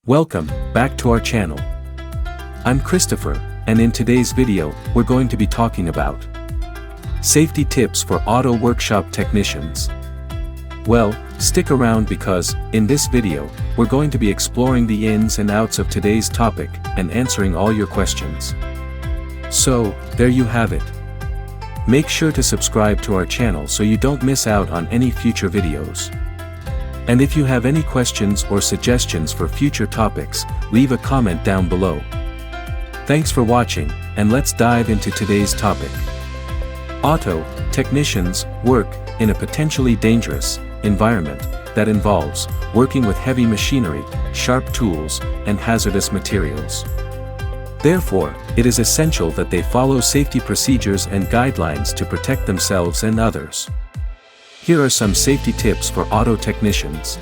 Welcome back to our channel. I'm Christopher, and in today's video, we're going to be talking about safety tips for auto workshop technicians. Well, stick around because, in this video, we're going to be exploring the ins and outs of today's topic and answering all your questions. So, there you have it. Make sure to subscribe to our channel so you don't miss out on any future videos. And if you have any questions or suggestions for future topics, leave a comment down below. Thanks for watching, and let's dive into today's topic. Auto technicians work in a potentially dangerous environment that involves working with heavy machinery, sharp tools, and hazardous materials. Therefore, it is essential that they follow safety procedures and guidelines to protect themselves and others. Here are some safety tips for auto technicians.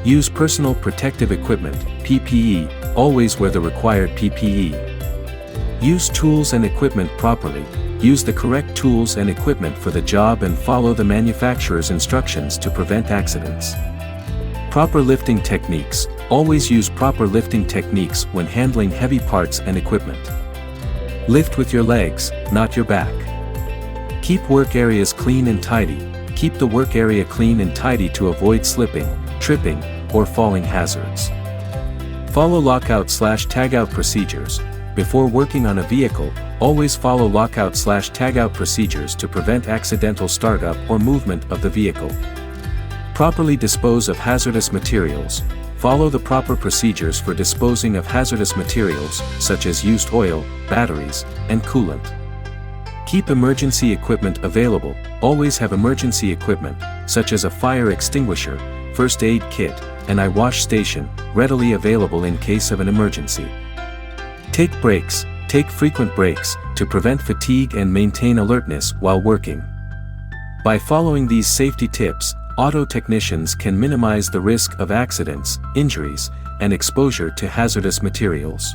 Use personal protective equipment, PPE, always wear the required PPE. Use tools and equipment properly, use the correct tools and equipment for the job and follow the manufacturer's instructions to prevent accidents. Proper lifting techniques, always use proper lifting techniques when handling heavy parts and equipment. Lift with your legs, not your back. Keep work areas clean and tidy. Keep the work area clean and tidy to avoid slipping, tripping, or falling hazards. Follow lockout/tagout procedures. Before working on a vehicle, always follow lockout/tagout procedures to prevent accidental startup or movement of the vehicle. Properly dispose of hazardous materials. Follow the proper procedures for disposing of hazardous materials, such as used oil, batteries, and coolant. Keep emergency equipment available. Always have emergency equipment, such as a fire extinguisher, first aid kit, and eye wash station, readily available in case of an emergency. Take breaks. Take frequent breaks, to prevent fatigue and maintain alertness while working. By following these safety tips, auto technicians can minimize the risk of accidents, injuries, and exposure to hazardous materials.